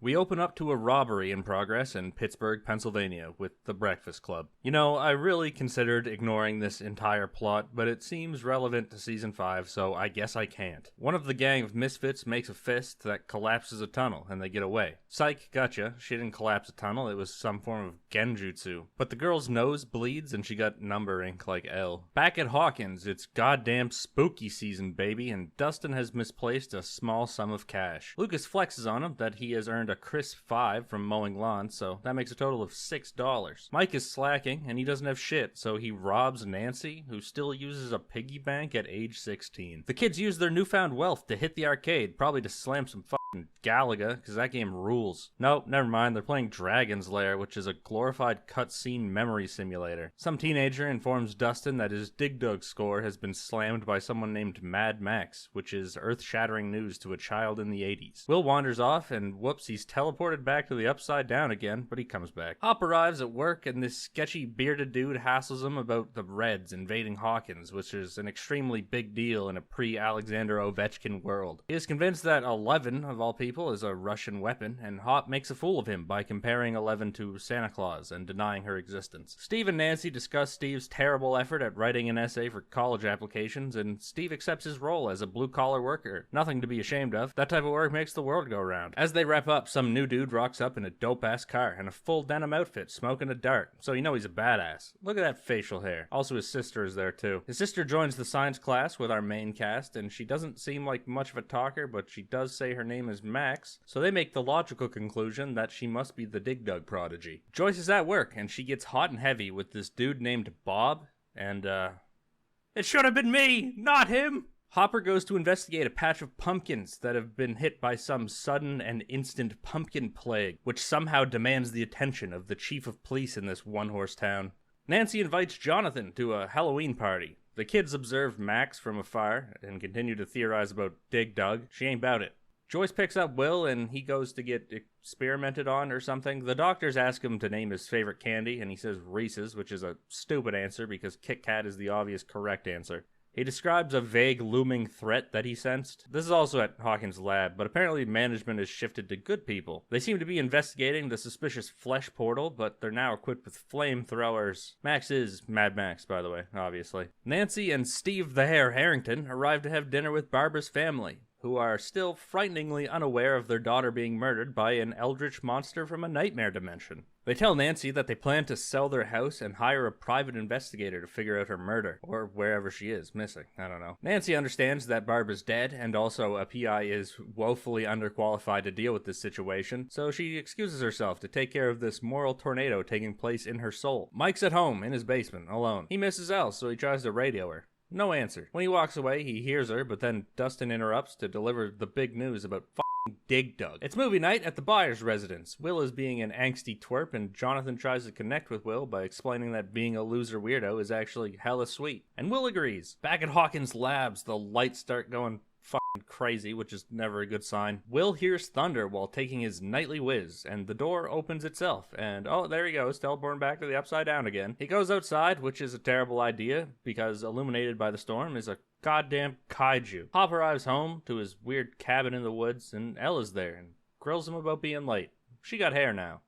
We open up to a robbery in progress in Pittsburgh, Pennsylvania, with the Breakfast Club. You know, I really considered ignoring this entire plot, but it seems relevant to Season 5, so I guess I can't. One of the gang of misfits makes a fist that collapses a tunnel, and they get away. Psych, gotcha. She didn't collapse a tunnel, it was some form of genjutsu. But the girl's nose bleeds, and she got number ink like L. Back at Hawkins, it's goddamn spooky season, baby, and Dustin has misplaced a small sum of cash. Lucas flexes on him that he has earned a crisp $5 from mowing lawns, so that makes a total of $6. Mike is slacking, and he doesn't have shit, so he robs Nancy, who still uses a piggy bank at age 16. The kids use their newfound wealth to hit the arcade, probably to slam some fucking Galaga, because that game rules. Nope, never mind, they're playing Dragon's Lair, which is a glorified cutscene memory simulator. Some teenager informs Dustin that his Dig Dug score has been slammed by someone named Mad Max, which is earth-shattering news to a child in the 80s. Will wanders off, and whoops, he's teleported back to the Upside Down again, but he comes back. Hop arrives at work, and this sketchy bearded dude hassles him about the Reds invading Hawkins, which is an extremely big deal in a pre-Alexander Ovechkin world. He is convinced that 11, of all people, is a Russian weapon, and Hop makes a fool of him by comparing 11 to Santa Claus and denying her existence. Steve and Nancy discuss Steve's terrible effort at writing an essay for college applications, and Steve accepts his role as a blue-collar worker. Nothing to be ashamed of. That type of work makes the world go round. As they wrap up, some new dude rocks up in a dope-ass car and a full denim outfit, smoking a dart, so you know he's a badass. Look at that facial hair. Also, his sister is there too. His sister joins the science class with our main cast, and she doesn't seem like much of a talker, but she does say her name is Max, so they make the logical conclusion that she must be the Dig Dug prodigy. Joyce is at work, and she gets hot and heavy with this dude named Bob, and it should have been me, not him! Hopper goes to investigate a patch of pumpkins that have been hit by some sudden and instant pumpkin plague, which somehow demands the attention of the chief of police in this one-horse town. Nancy invites Jonathan to a Halloween party. The kids observe Max from afar and continue to theorize about Dig Dug. She ain't bout it. Joyce picks up Will, and he goes to get experimented on or something. The doctors ask him to name his favorite candy, and he says Reese's, which is a stupid answer because Kit Kat is the obvious correct answer. He describes a vague looming threat that he sensed. This is also at Hawkins' lab, but apparently management has shifted to good people. They seem to be investigating the suspicious flesh portal, but they're now equipped with flamethrowers. Max is Mad Max, by the way, obviously. Nancy and Steve the Hare Harrington arrive to have dinner with Barbara's family, who are still frighteningly unaware of their daughter being murdered by an eldritch monster from a nightmare dimension. They tell Nancy that they plan to sell their house and hire a private investigator to figure out her murder, or wherever she is missing, I don't know. Nancy understands that Barbara's dead, and also a PI is woefully underqualified to deal with this situation, so she excuses herself to take care of this moral tornado taking place in her soul. Mike's at home, in his basement, alone. He misses Elle, so he tries to radio her. No answer. When he walks away, he hears her, but then Dustin interrupts to deliver the big news about f***ing Dig Dug. It's movie night at the buyer's residence. Will is being an angsty twerp, and Jonathan tries to connect with Will by explaining that being a loser weirdo is actually hella sweet. And Will agrees. Back at Hawkins' labs, the lights start going fucking crazy, which is never a good sign. Will hears thunder while taking his nightly whiz, and the door opens itself, and oh, there he goes, teleporting back to the Upside Down again. He goes outside, which is a terrible idea, because illuminated by the storm is a goddamn kaiju. Hop arrives home to his weird cabin in the woods, and Elle is there, and grills him about being late. She got hair now.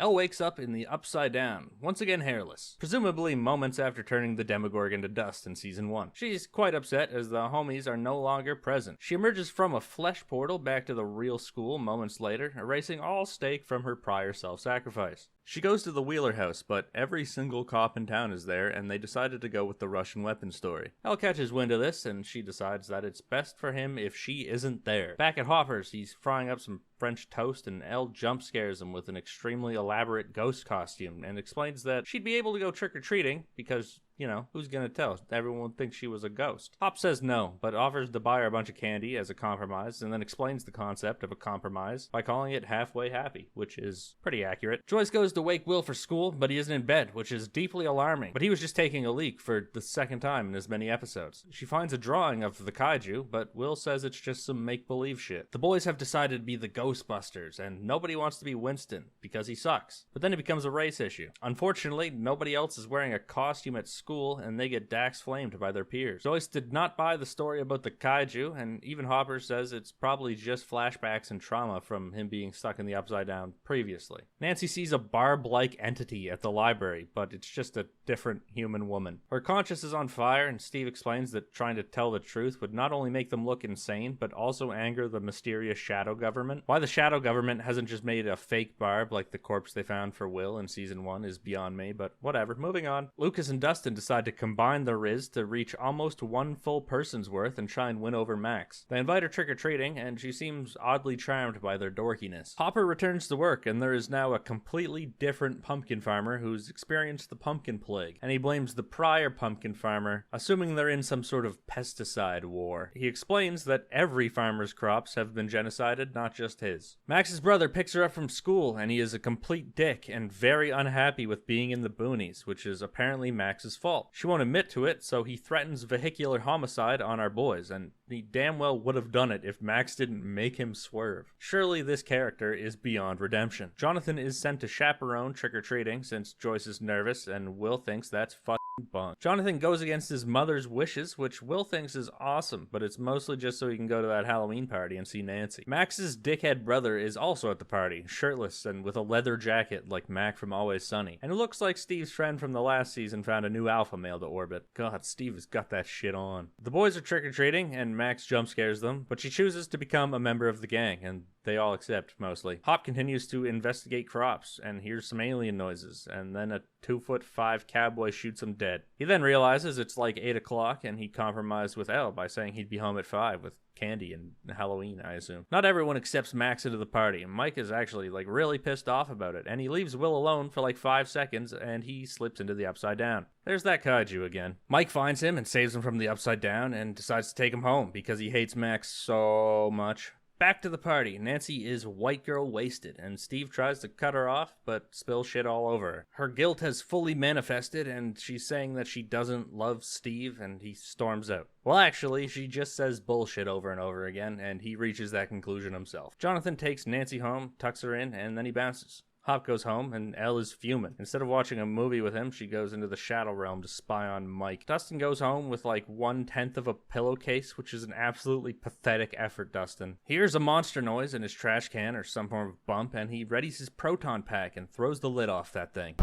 Elle wakes up in the Upside Down, once again hairless, presumably moments after turning the Demogorgon to dust in Season 1. She's quite upset as the homies are no longer present. She emerges from a flesh portal back to the real school moments later, erasing all stake from her prior self-sacrifice. She goes to the Wheeler house, but every single cop in town is there, and they decided to go with the Russian weapon story. Elle catches wind of this, and she decides that it's best for him if she isn't there. Back at Hopper's, he's frying up some French toast, and Elle jump scares him with an extremely elaborate ghost costume, and explains that she'd be able to go trick-or-treating, because, you know, who's gonna tell? Everyone would think she was a ghost. Hop says no, but offers to buy her a bunch of candy as a compromise, and then explains the concept of a compromise by calling it halfway happy, which is pretty accurate. Joyce goes to wake Will for school, but he isn't in bed, which is deeply alarming. But he was just taking a leak for the second time in as many episodes. She finds a drawing of the kaiju, but Will says it's just some make-believe shit. The boys have decided to be the Ghostbusters, and nobody wants to be Winston, because he sucks. But then it becomes a race issue. Unfortunately, nobody else is wearing a costume at school, school and they get Dax flamed by their peers. Joyce did not buy the story about the kaiju, and even Hopper says it's probably just flashbacks and trauma from him being stuck in the Upside Down previously. Nancy sees a barb-like entity at the library, but it's just a different human woman. Her conscience is on fire, and Steve explains that trying to tell the truth would not only make them look insane, but also anger the mysterious shadow government. Why the shadow government hasn't just made a fake barb like the corpse they found for Will in season 1 is beyond me, but whatever. Moving on. Lucas and Dustin decide to combine their riz to reach almost one full person's worth and try and win over Max. They invite her trick-or-treating, and she seems oddly charmed by their dorkiness. Hopper returns to work, and there is now a completely different pumpkin farmer who's experienced the pumpkin plague, and he blames the prior pumpkin farmer, assuming they're in some sort of pesticide war. He explains that every farmer's crops have been genocided, not just his. Max's brother picks her up from school, and he is a complete dick and very unhappy with being in the boonies, which is apparently Max's fault. She won't admit to it, so he threatens vehicular homicide on our boys, and he damn well would have done it if Max didn't make him swerve. Surely this character is beyond redemption. Jonathan is sent to chaperone trick-or-treating since Joyce is nervous and Will thinks that's bunk. Jonathan goes against his mother's wishes, which Will thinks is awesome, but it's mostly just so he can go to that Halloween party and see Nancy. Max's dickhead brother is also at the party, shirtless and with a leather jacket like Mac from Always Sunny. And it looks like Steve's friend from the last season found a new alpha male to orbit. God, Steve has got that shit on. The boys are trick-or-treating, and Max jump scares them, but she chooses to become a member of the gang, and they all accept, mostly. Hop continues to investigate crops, and hears some alien noises, and then a 2'5" cowboy shoots him dead. He then realizes it's like 8 o'clock, and he compromised with Elle by saying he'd be home at 5 with candy and Halloween, I assume. Not everyone accepts Max into the party, and Mike is actually really pissed off about it, and he leaves Will alone for 5 seconds, and he slips into the Upside Down. There's that kaiju again. Mike finds him and saves him from the Upside Down, and decides to take him home because he hates Max so much. Back to the party. Nancy is white girl wasted, and Steve tries to cut her off, but spills shit all over her. Her guilt has fully manifested, and she's saying that she doesn't love Steve, and he storms out. Well, actually, she just says bullshit over and over again, and he reaches that conclusion himself. Jonathan takes Nancy home, tucks her in, and then he bounces. Hop goes home, and Elle is fuming. Instead of watching a movie with him, she goes into the Shadow Realm to spy on Mike. Dustin goes home with 1/10 of a pillowcase, which is an absolutely pathetic effort, Dustin. He hears a monster noise in his trash can or some form of bump, and he readies his proton pack and throws the lid off that thing.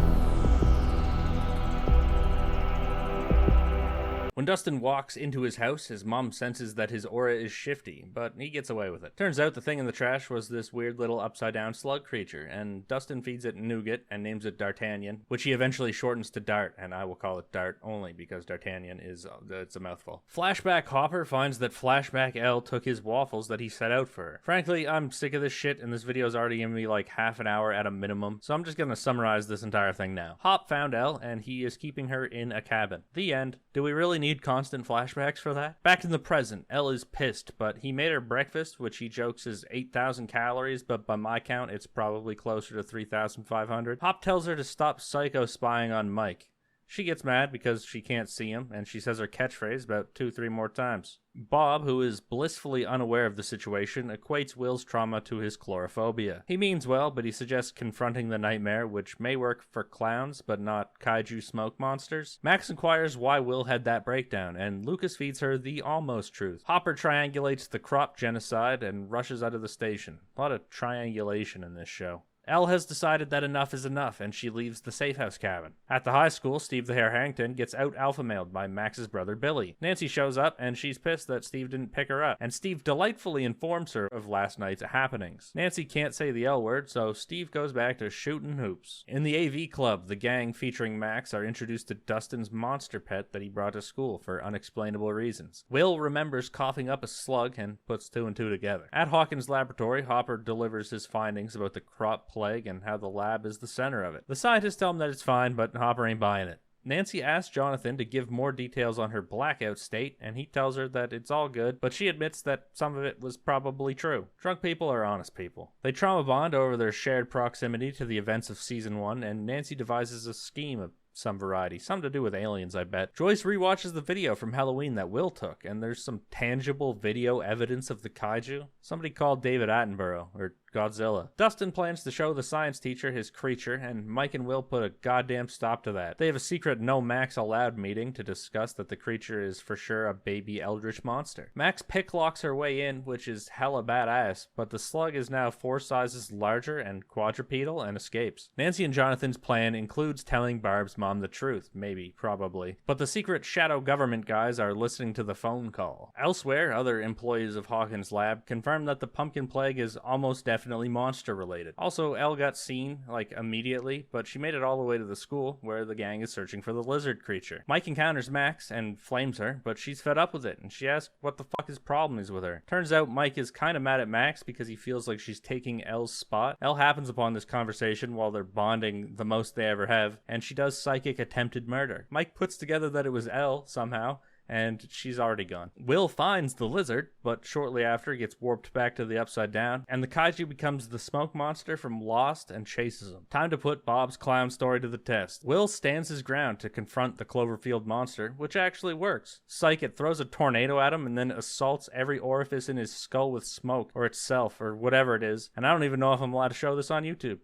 When Dustin walks into his house, his mom senses that his aura is shifty, but he gets away with it. Turns out the thing in the trash was this weird little upside-down slug creature, and Dustin feeds it nougat and names it D'Artagnan, which he eventually shortens to Dart, and I will call it Dart only because D'Artagnan is, it's a mouthful. Flashback Hopper finds that Flashback Elle took his waffles that he set out for her. Frankly, I'm sick of this shit, and this video's already giving me half an hour at a minimum, so I'm just gonna summarize this entire thing now. Hop found Elle, and he is keeping her in a cabin. The end. Do we really need constant flashbacks for that? Back in the present, Elle is pissed, but he made her breakfast, which he jokes is 8,000 calories, but by my count, it's probably closer to 3,500. Hop tells her to stop psycho spying on Mike. She gets mad because she can't see him, and she says her catchphrase about 2-3 more times. Bob, who is blissfully unaware of the situation, equates Will's trauma to his chlorophobia. He means well, but he suggests confronting the nightmare, which may work for clowns, but not kaiju smoke monsters. Max inquires why Will had that breakdown, and Lucas feeds her the almost truth. Hopper triangulates the crop genocide and rushes out of the station. A lot of triangulation in this show. Elle has decided that enough is enough, and she leaves the safe house cabin. At the high school, Steve the Hare Harrington gets out alpha-mailed by Max's brother Billy. Nancy shows up, and she's pissed that Steve didn't pick her up, and Steve delightfully informs her of last night's happenings. Nancy can't say the L word, so Steve goes back to shooting hoops. In the AV club, the gang featuring Max are introduced to Dustin's monster pet that he brought to school for unexplainable reasons. Will remembers coughing up a slug and puts 2 and 2 together. At Hawkins' laboratory, Hopper delivers his findings about the crop plague and how the lab is the center of it. The scientists tell him that it's fine, but Hopper ain't buying it. Nancy asks Jonathan to give more details on her blackout state, and he tells her that it's all good, but she admits that some of it was probably true. Drunk people are honest people. They trauma bond over their shared proximity to the events of Season 1, and Nancy devises a scheme of some variety. Something to do with aliens, I bet. Joyce rewatches the video from Halloween that Will took, and there's some tangible video evidence of the kaiju. Somebody called David Attenborough, or Godzilla. Dustin plans to show the science teacher his creature, and Mike and Will put a goddamn stop to that. They have a secret no Max allowed meeting to discuss that the creature is for sure a baby eldritch monster. Max picklocks her way in, which is hella badass, but the slug is now 4 sizes larger and quadrupedal and escapes. Nancy and Jonathan's plan includes telling Barb's mom the truth, maybe, probably, but the secret shadow government guys are listening to the phone call. Elsewhere, other employees of Hawkins' lab confirm that the pumpkin plague is almost definitely monster related. Also, Elle got seen, immediately, but she made it all the way to the school, where the gang is searching for the lizard creature. Mike encounters Max and flames her, but she's fed up with it, and she asks what the fuck his problem is with her. Turns out Mike is kinda mad at Max because he feels like she's taking Elle's spot. Elle happens upon this conversation while they're bonding the most they ever have, and she does psychic attempted murder. Mike puts together that it was Elle, somehow, and she's already gone. Will finds the lizard, but shortly after gets warped back to the Upside Down, and the kaiju becomes the smoke monster from Lost and chases him. Time to put Bob's clown story to the test. Will stands his ground to confront the Cloverfield monster, which actually works. Psych, it throws a tornado at him and then assaults every orifice in his skull with smoke, or itself, or whatever it is, and I don't even know if I'm allowed to show this on YouTube.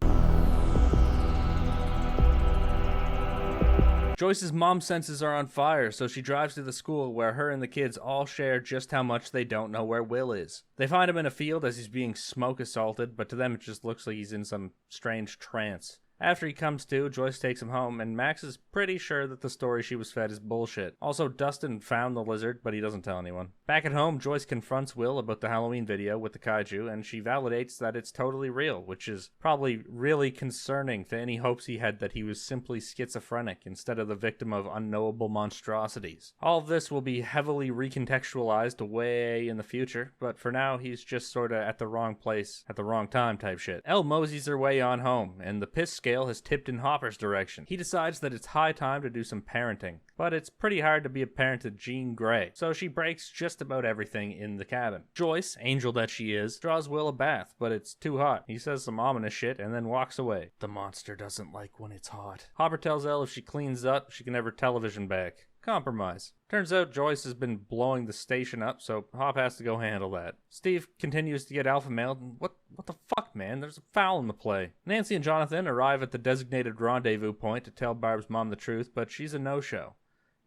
Joyce's mom's senses are on fire, so she drives to the school where her and the kids all share just how much they don't know where Will is. They find him in a field as he's being smoke assaulted, but to them it just looks like he's in some strange trance. After he comes to, Joyce takes him home, and Max is pretty sure that the story she was fed is bullshit. Also, Dustin found the lizard, but he doesn't tell anyone. Back at home, Joyce confronts Will about the Halloween video with the kaiju, and she validates that it's totally real, which is probably really concerning to any hopes he had that he was simply schizophrenic instead of the victim of unknowable monstrosities. All of this will be heavily recontextualized way in the future, but for now, he's just sorta at the wrong place at the wrong time type shit. Elle moseys her way on home, and the piss scale has tipped in Hopper's direction. He decides that it's high time to do some parenting, but it's pretty hard to be a parent to Jean Grey, so she breaks just about everything in the cabin. Joyce, angel that she is, draws Will a bath, but it's too hot. He says some ominous shit and then walks away. The monster doesn't like when it's hot. Hopper tells Elle if she cleans up, she can have her television back. Compromise. Turns out Joyce has been blowing the station up, so Hop has to go handle that. Steve continues to get alpha mailed, and what the fuck, man? There's a foul in the play. Nancy and Jonathan arrive at the designated rendezvous point to tell Barb's mom the truth, but she's a no-show.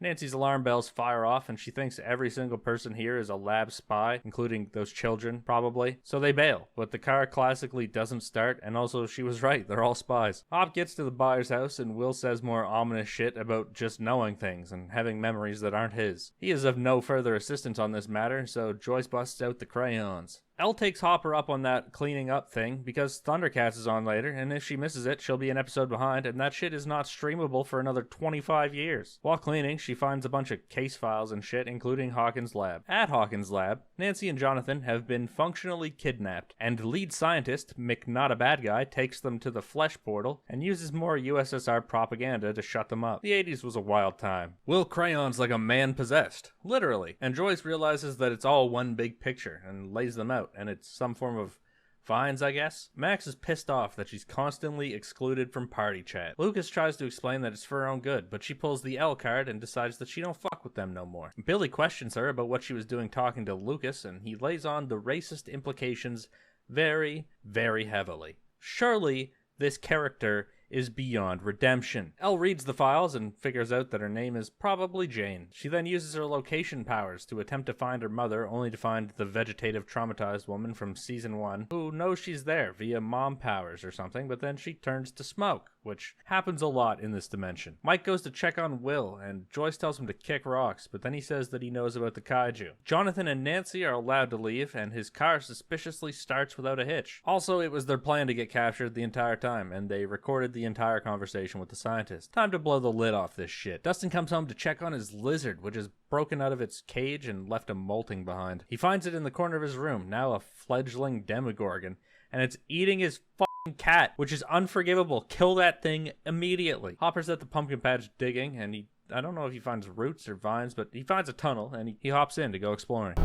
Nancy's alarm bells fire off, and she thinks every single person here is a lab spy, including those children, probably. So they bail, but the car classically doesn't start, and also she was right, they're all spies. Hop gets to the buyer's house, and Will says more ominous shit about just knowing things and having memories that aren't his. He is of no further assistance on this matter, so Joyce busts out the crayons. Elle takes Hopper up on that cleaning up thing because Thundercats is on later, and if she misses it, she'll be an episode behind, and that shit is not streamable for another 25 years. While cleaning, she finds a bunch of case files and shit, including Hawkins' lab. At Hawkins' lab, Nancy and Jonathan have been functionally kidnapped, and lead scientist, McNotabadguy, takes them to the flesh portal and uses more USSR propaganda to shut them up. The 80s was a wild time. Will crayons like a man possessed, literally, and Joyce realizes that it's all one big picture and lays them out. And it's some form of vines, I guess. Max is pissed off that she's constantly excluded from party chat. Lucas tries to explain that it's for her own good, but she pulls the L card and decides that she don't fuck with them no more. Billy questions her about what she was doing talking to Lucas, and he lays on the racist implications very, very heavily. Surely this character is beyond redemption. Elle reads the files and figures out that her name is probably Jane. She then uses her location powers to attempt to find her mother, only to find the vegetative traumatized woman from season 1, who knows she's there via mom powers or something, but then she turns to smoke, which happens a lot in this dimension. Mike goes to check on Will, and Joyce tells him to kick rocks, but then he says that he knows about the kaiju. Jonathan and Nancy are allowed to leave, and his car suspiciously starts without a hitch. Also, it was their plan to get captured the entire time, and they recorded the entire conversation with the scientist. Time to blow the lid off this shit. Dustin comes home to check on his lizard, which is broken out of its cage and left him molting behind. He finds it in the corner of his room, now a fledgling demogorgon, and it's eating his cat, which is unforgivable. Kill that thing immediately. Hopper's at the pumpkin patch digging, and I don't know if he finds roots or vines, but he finds a tunnel, and he hops in to go exploring.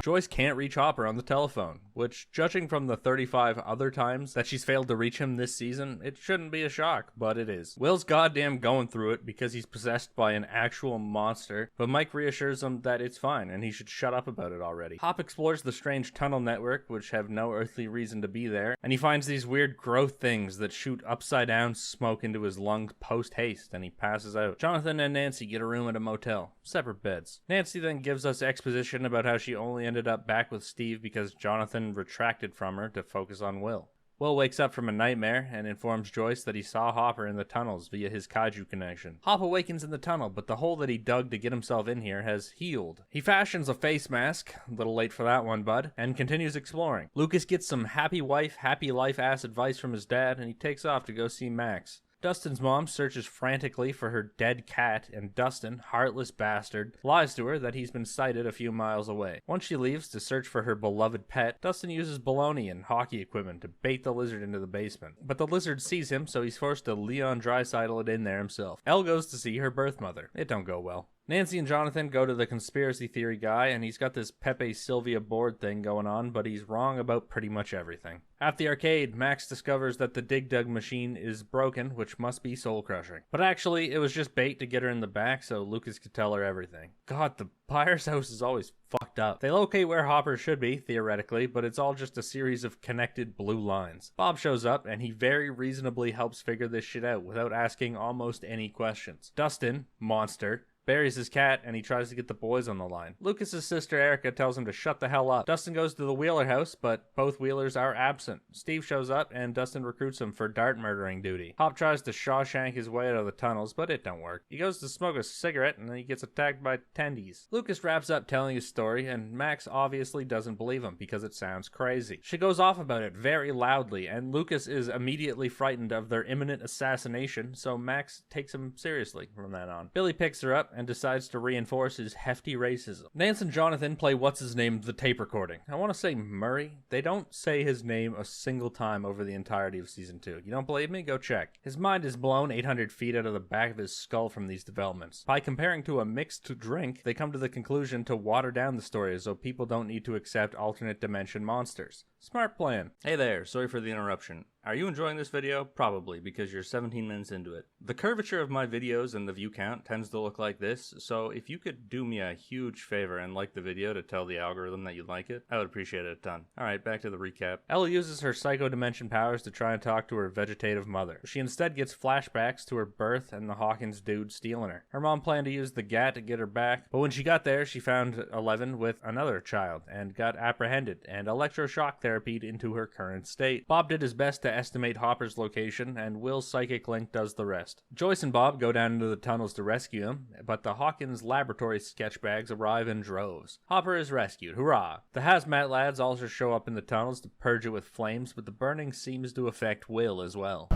Joyce can't reach Hopper on the telephone, which, judging from the 35 other times that she's failed to reach him this season, it shouldn't be a shock, but it is. Will's goddamn going through it because he's possessed by an actual monster, but Mike reassures him that it's fine and he should shut up about it already. Hop explores the strange tunnel network, which have no earthly reason to be there, and he finds these weird growth things that shoot upside down smoke into his lungs post-haste, and he passes out. Jonathan and Nancy get a room at a motel, separate beds. Nancy then gives us exposition about how she only ended up back with Steve because Jonathan retracted from her to focus on Will. Will wakes up from a nightmare and informs Joyce that he saw Hopper in the tunnels via his kaiju connection. Hop awakens in the tunnel, but the hole that he dug to get himself in here has healed. He fashions a face mask, a little late for that one, bud, and continues exploring. Lucas gets some happy wife, happy life-ass advice from his dad, and he takes off to go see Max. Dustin's mom searches frantically for her dead cat, and Dustin, heartless bastard, lies to her that he's been sighted a few miles away. Once she leaves to search for her beloved pet, Dustin uses baloney and hockey equipment to bait the lizard into the basement. But the lizard sees him, so he's forced to Leon Draisaitl it in there himself. Elle goes to see her birth mother. It don't go well. Nancy and Jonathan go to the conspiracy theory guy, and he's got this Pepe Sylvia board thing going on, but he's wrong about pretty much everything. At the arcade, Max discovers that the Dig Dug machine is broken, which must be soul-crushing. But actually, it was just bait to get her in the back so Lucas could tell her everything. God, the buyer's house is always fucked up. They locate where Hopper should be, theoretically, but it's all just a series of connected blue lines. Bob shows up, and he very reasonably helps figure this shit out without asking almost any questions. Dustin, monster, buries his cat, and he tries to get the boys on the line. Lucas's sister Erica tells him to shut the hell up. Dustin goes to the Wheeler house, but both Wheelers are absent. Steve shows up, and Dustin recruits him for dart murdering duty. Hop tries to Shawshank his way out of the tunnels, but it don't work. He goes to smoke a cigarette, and then he gets attacked by tendies. Lucas wraps up telling his story, and Max obviously doesn't believe him because it sounds crazy. She goes off about it very loudly, and Lucas is immediately frightened of their imminent assassination, so Max takes him seriously from then on. Billy picks her up and decides to reinforce his hefty racism. Nance and Jonathan play what's-his-name the tape recording. I want to say Murray. They don't say his name a single time over the entirety of Season 2. You don't believe me? Go check. His mind is blown 800 feet out of the back of his skull from these developments. By comparing to a mixed drink, they come to the conclusion to water down the story so people don't need to accept alternate dimension monsters. Smart plan. Hey there, sorry for the interruption. Are you enjoying this video? Probably, because you're 17 minutes into it. The curvature of my videos and the view count tends to look like this, so if you could do me a huge favor and like the video to tell the algorithm that you like it, I would appreciate it a ton. Alright, back to the recap. Elle uses her psycho dimension powers to try and talk to her vegetative mother. She instead gets flashbacks to her birth and the Hawkins dude stealing her. Her mom planned to use the GAT to get her back, but when she got there, she found 11 with another child and got apprehended and electroshock therapied into her current state. Bob did his best to estimate Hopper's location, and Will's psychic link does the rest. Joyce and Bob go down into the tunnels to rescue him, but the Hawkins laboratory sketch bags arrive in droves. Hopper is rescued, hurrah! The hazmat lads also show up in the tunnels to purge it with flames, but the burning seems to affect Will as well.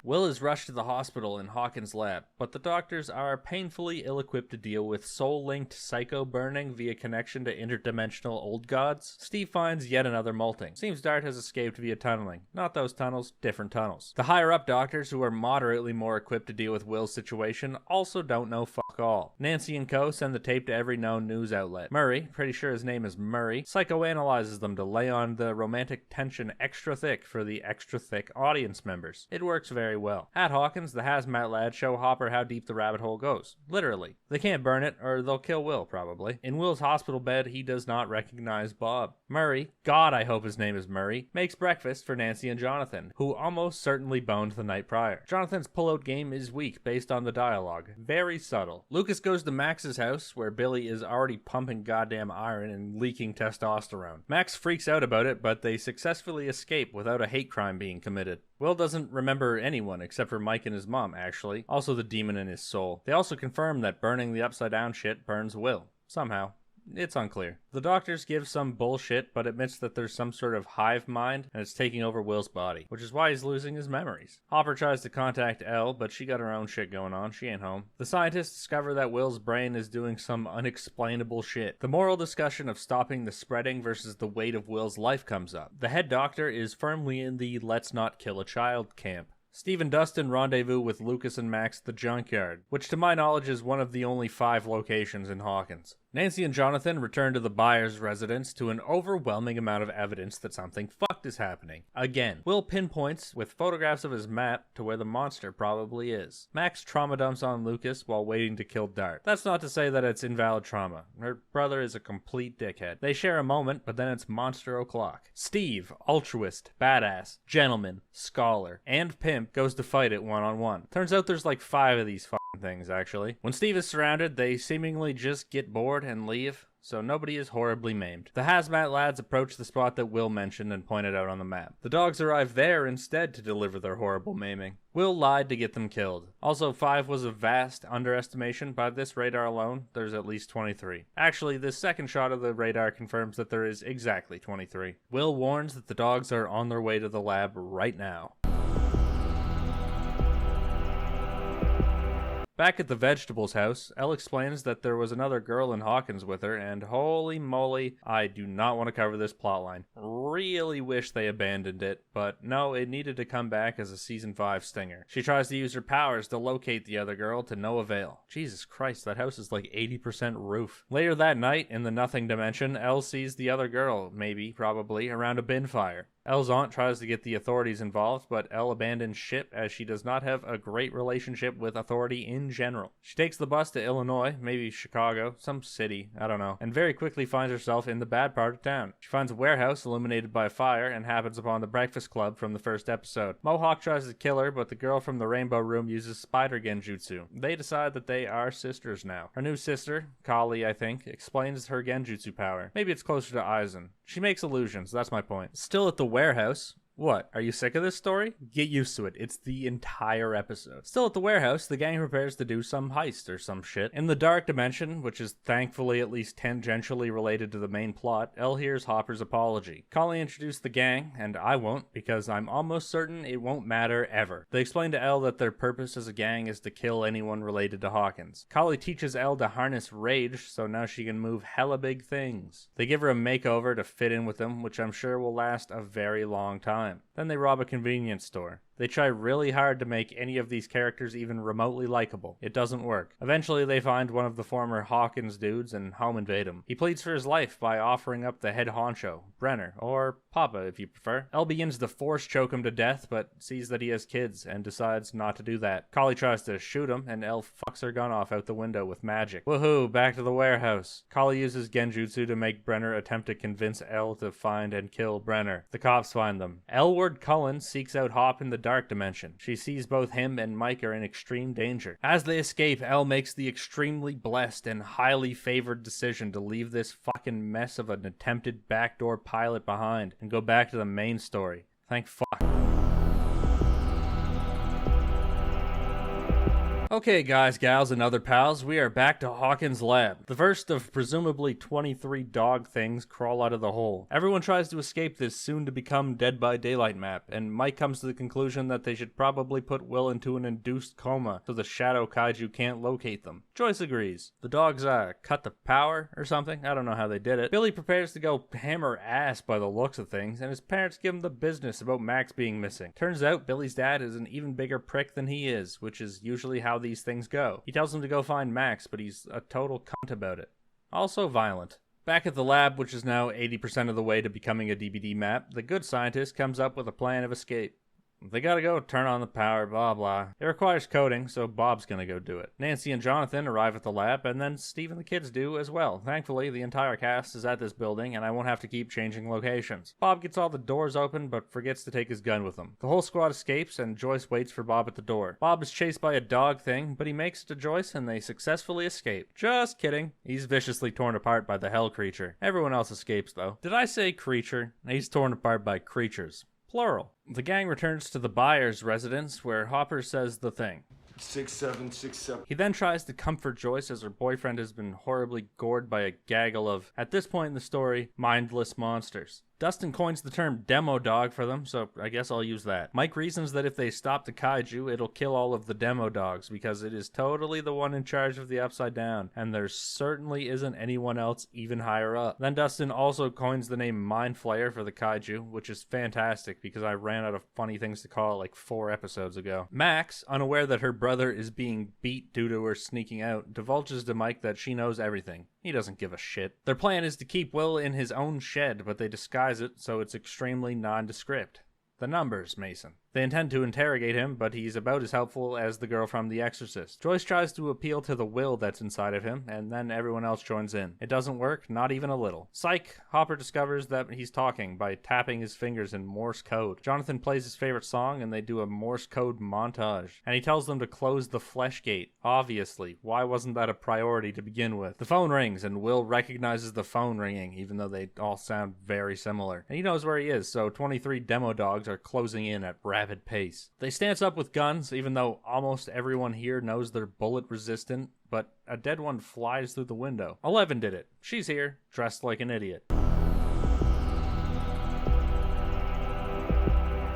Will is rushed to the hospital in Hawkins' lab, but the doctors are painfully ill-equipped to deal with soul-linked psycho burning via connection to interdimensional old gods. Steve finds yet another molting. Seems Dart has escaped via tunneling. Not those tunnels, different tunnels. The higher-up doctors, who are moderately more equipped to deal with Will's situation, also don't know fuck all. Nancy and co. send the tape to every known news outlet. Murray, pretty sure his name is Murray, psychoanalyzes them to lay on the romantic tension extra thick for the extra thick audience members. It works very well. At Hawkins, the hazmat lads show Hopper how deep the rabbit hole goes. Literally. They can't burn it, or they'll kill Will, probably. In Will's hospital bed, he does not recognize Bob. Murray, God I hope his name is Murray, makes breakfast for Nancy and Jonathan, who almost certainly boned the night prior. Jonathan's pullout game is weak based on the dialogue. Very subtle. Lucas goes to Max's house, where Billy is already pumping goddamn iron and leaking testosterone. Max freaks out about it, but they successfully escape without a hate crime being committed. Will doesn't remember anyone except for Mike and his mom, actually. Also the demon in his soul. They also confirm that burning the upside down shit burns Will. Somehow. It's unclear. The doctors give some bullshit, but admits that there's some sort of hive mind, and it's taking over Will's body, which is why he's losing his memories. Hopper tries to contact Elle, but she got her own shit going on. She ain't home. The scientists discover that Will's brain is doing some unexplainable shit. The moral discussion of stopping the spreading versus the weight of Will's life comes up. The head doctor is firmly in the let's not kill a child camp. Steve and Dustin rendezvous with Lucas and Max at the junkyard, which to my knowledge is one of the only 5 locations in Hawkins. Nancy and Jonathan return to the buyer's residence to an overwhelming amount of evidence that something fucked is happening. Again, Will pinpoints with photographs of his map to where the monster probably is. Max trauma dumps on Lucas while waiting to kill Dart. That's not to say that it's invalid trauma. Her brother is a complete dickhead. They share a moment, but then it's monster o'clock. Steve, altruist, badass, gentleman, scholar, and pimp goes to fight it one-on-one. Turns out there's like 5 of these things, actually. When Steve is surrounded, they seemingly just get bored and leave, so nobody is horribly maimed. The hazmat lads approach the spot that Will mentioned and pointed out on the map. The dogs arrive there instead to deliver their horrible maiming. Will lied to get them killed. Also, 5 was a vast underestimation. By this radar alone, there's at least 23. Actually, this second shot of the radar confirms that there is exactly 23. Will warns that the dogs are on their way to the lab right now. Back at the vegetables house, Elle explains that there was another girl in Hawkins with her, and holy moly, I do not want to cover this plotline. Really wish they abandoned it, but no, it needed to come back as a season 5 stinger. She tries to use her powers to locate the other girl to no avail. Jesus Christ, that house is like 80% roof. Later that night, in the nothing dimension, Elle sees the other girl, probably, around a bin fire. Elle's aunt tries to get the authorities involved, but Elle abandons ship as she does not have a great relationship with authority in general. She takes the bus to Illinois, maybe Chicago, some city, I don't know, and very quickly finds herself in the bad part of town. She finds a warehouse illuminated by a fire and happens upon the Breakfast Club from the first episode. Mohawk tries to kill her, but the girl from the Rainbow Room uses spider genjutsu. They decide that they are sisters now. Her new sister, Kali I think, explains her genjutsu power. Maybe it's closer to Aizen. She makes illusions, that's my point. Still at the warehouse. What? Are you sick of this story? Get used to it. It's the entire episode. Still at the warehouse, the gang prepares to do some heist or some shit. In the dark dimension, which is thankfully at least tangentially related to the main plot, Elle hears Hopper's apology. Kali introduced the gang, and I won't, because I'm almost certain it won't matter ever. They explain to Elle that their purpose as a gang is to kill anyone related to Hawkins. Kali teaches Elle to harness rage, so now she can move hella big things. They give her a makeover to fit in with them, which I'm sure will last a very long time. Then they rob a convenience store. They try really hard to make any of these characters even remotely likable. It doesn't work. Eventually they find one of the former Hawkins dudes and home invade him. He pleads for his life by offering up the head honcho, Brenner, or Papa if you prefer. Elle begins to force choke him to death, but sees that he has kids and decides not to do that. Kali tries to shoot him, and Elle fucks her gun off out the window with magic. Woohoo, back to the warehouse. Kali uses genjutsu to make Brenner attempt to convince Elle to find and kill Brenner. The cops find them. Elward Cullen seeks out Hop in the dark dimension. She sees both him and Mike are in extreme danger. As they escape, Elle makes the extremely blessed and highly favored decision to leave this fucking mess of an attempted backdoor pilot behind and go back to the main story. Thank fuck. Okay guys, gals, and other pals, we are back to Hawkins' lab. The first of presumably 23 dog things crawl out of the hole. Everyone tries to escape this soon-to-become Dead by Daylight map, and Mike comes to the conclusion that they should probably put Will into an induced coma so the shadow kaiju can't locate them. Joyce agrees. The dogs, cut the power or something? I don't know how they did it. Billy prepares to go hammer ass by the looks of things, and his parents give him the business about Max being missing. Turns out Billy's dad is an even bigger prick than he is, which is usually how these things go. He tells him to go find Max, but he's a total cunt about it. Also violent. Back at the lab, which is now 80% of the way to becoming a DBD map, the good scientist comes up with a plan of escape. They gotta go turn on the power, blah blah. It requires coding, so Bob's gonna go do it. Nancy and Jonathan arrive at the lab, and then Steve and the kids do as well. Thankfully, the entire cast is at this building, and I won't have to keep changing locations. Bob gets all the doors open, but forgets to take his gun with him. The whole squad escapes, and Joyce waits for Bob at the door. Bob is chased by a dog thing, but he makes it to Joyce, and they successfully escape. Just kidding. He's viciously torn apart by the hell creature. Everyone else escapes, though. Did I say creature? He's torn apart by creatures. Plural. The gang returns to the buyer's residence where Hopper says the thing. 6767. He then tries to comfort Joyce as her boyfriend has been horribly gored by a gaggle of, at this point in the story, mindless monsters. Dustin coins the term demo dog for them, so I guess I'll use that. Mike reasons that if they stop the kaiju, it'll kill all of the demo dogs because it is totally the one in charge of the Upside Down, and there certainly isn't anyone else even higher up. Then Dustin also coins the name Mind Flayer for the kaiju, which is fantastic because I ran out of funny things to call it like 4 episodes ago. Max, unaware that her brother is being beat due to her sneaking out, divulges to Mike that she knows everything. He doesn't give a shit. Their plan is to keep Will in his own shed, but they disguise it so it's extremely nondescript. The numbers, Mason. They intend to interrogate him, but he's about as helpful as the girl from The Exorcist. Joyce tries to appeal to the will that's inside of him, and then everyone else joins in. It doesn't work, not even a little. Psych! Hopper discovers that he's talking by tapping his fingers in Morse code. Jonathan plays his favorite song, and they do a Morse code montage. And he tells them to close the flesh gate. Obviously. Why wasn't that a priority to begin with? The phone rings, and Will recognizes the phone ringing, even though they all sound very similar. And he knows where he is, so 23 demo dogs are closing in at rapid pace. They stance up with guns, even though almost everyone here knows they're bullet resistant, but a dead one flies through the window. 11 did it. She's here, dressed like an idiot.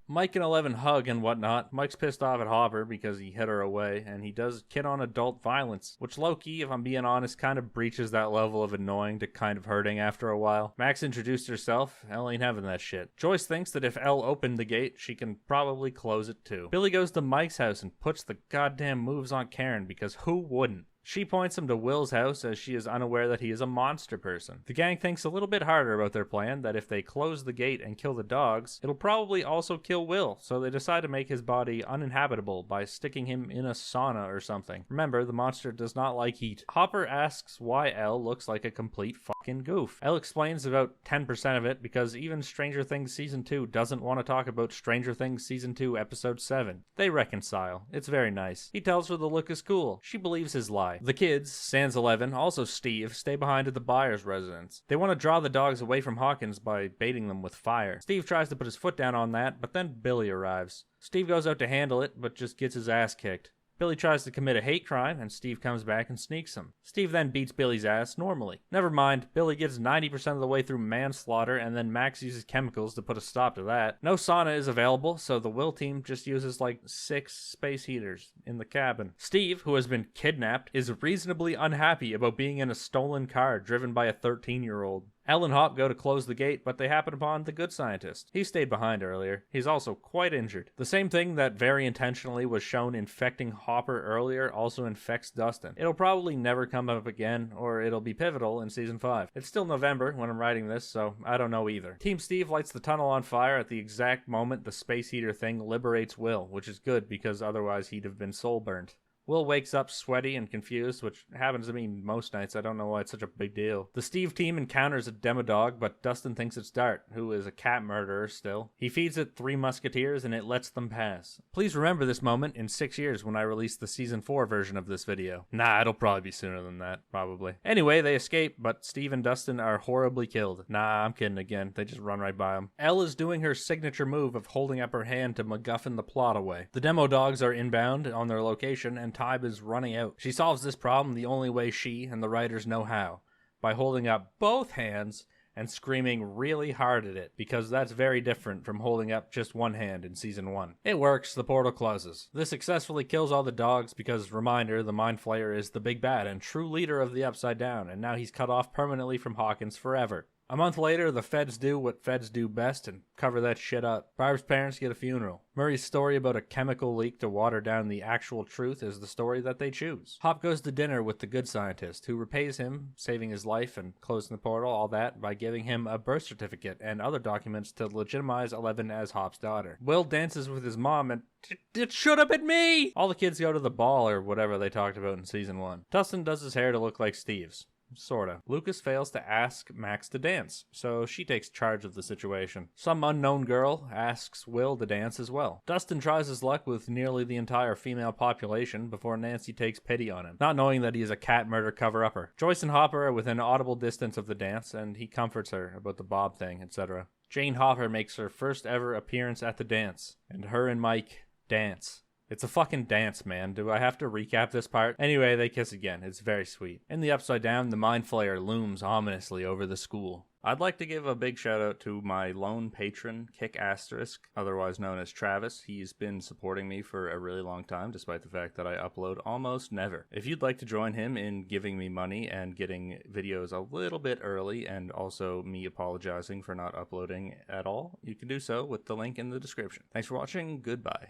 Mike and 11 hug and whatnot. Mike's pissed off at Hopper because he hid her away, and he does kid-on-adult violence, which low-key, if I'm being honest, kind of breaches that level of annoying to kind of hurting after a while. Max introduced herself. Elle ain't having that shit. Joyce thinks that if Elle opened the gate, she can probably close it too. Billy goes to Mike's house and puts the goddamn moves on Karen because who wouldn't? She points him to Will's house as she is unaware that he is a monster person. The gang thinks a little bit harder about their plan, that if they close the gate and kill the dogs, it'll probably also kill Will, so they decide to make his body uninhabitable by sticking him in a sauna or something. Remember, the monster does not like heat. Hopper asks why Elle looks like a complete fucking goof. Elle explains about 10% of it because even Stranger Things Season 2 doesn't want to talk about Stranger Things Season 2 Episode 7. They reconcile. It's very nice. He tells her the look is cool. She believes his lie. The kids, sans 11, also Steve, stay behind at the buyer's residence. They want to draw the dogs away from Hawkins by baiting them with fire. Steve tries to put his foot down on that, but then Billy arrives. Steve goes out to handle it, but just gets his ass kicked. Billy tries to commit a hate crime, and Steve comes back and sneaks him. Steve then beats Billy's ass normally. Never mind, Billy gets 90% of the way through manslaughter, and then Max uses chemicals to put a stop to that. No sauna is available, so the Will team just uses like 6 space heaters in the cabin. Steve, who has been kidnapped, is reasonably unhappy about being in a stolen car driven by a 13-year-old. Elle and Hop go to close the gate, but they happen upon the good scientist. He stayed behind earlier. He's also quite injured. The same thing that very intentionally was shown infecting Hopper earlier also infects Dustin. It'll probably never come up again, or it'll be pivotal in Season 5. It's still November when I'm writing this, so I don't know either. Team Steve lights the tunnel on fire at the exact moment the space heater thing liberates Will, which is good because otherwise he'd have been soul burnt. Will wakes up sweaty and confused, which happens to me most nights. I don't know why it's such a big deal. The Steve team encounters a demodog, but Dustin thinks it's Dart, who is a cat murderer still. He feeds it 3 musketeers and it lets them pass. Please remember this moment in 6 years when I release the Season 4 version of this video. Nah, it'll probably be sooner than that, probably. Anyway, they escape, but Steve and Dustin are horribly killed. Nah, I'm kidding again. They just run right by them. Elle is doing her signature move of holding up her hand to MacGuffin the plot away. The demo dogs are inbound on their location, and time is running out. She solves this problem the only way she and the writers know how, by holding up both hands and screaming really hard at it, because that's very different from holding up just one hand in Season 1. It works, the portal closes. This successfully kills all the dogs because, reminder, the Mind Flayer is the big bad and true leader of the Upside Down, and now he's cut off permanently from Hawkins forever. A month later, the feds do what feds do best and cover that shit up. Barb's parents get a funeral. Murray's story about a chemical leak to water down the actual truth is the story that they choose. Hop goes to dinner with the good scientist, who repays him, saving his life and closing the portal, all that, by giving him a birth certificate and other documents to legitimize 11 as Hop's daughter. Will dances with his mom and it should have been me! All the kids go to the ball or whatever they talked about in Season 1. Dustin does his hair to look like Steve's. Sorta. Lucas fails to ask Max to dance, so she takes charge of the situation. Some unknown girl asks Will to dance as well. Dustin tries his luck with nearly the entire female population before Nancy takes pity on him, not knowing that he is a cat murder cover-upper. Joyce and Hopper are within audible distance of the dance, and he comforts her about the Bob thing, etc. Jane Hopper makes her first ever appearance at the dance, and her and Mike dance. It's a fucking dance, man. Do I have to recap this part? Anyway, they kiss again. It's very sweet. In the Upside Down, the Mind Flayer looms ominously over the school. I'd like to give a big shout out to my lone patron, Kick Asterisk, otherwise known as Travis. He's been supporting me for a really long time, despite the fact that I upload almost never. If you'd like to join him in giving me money and getting videos a little bit early, and also me apologizing for not uploading at all, you can do so with the link in the description. Thanks for watching. Goodbye.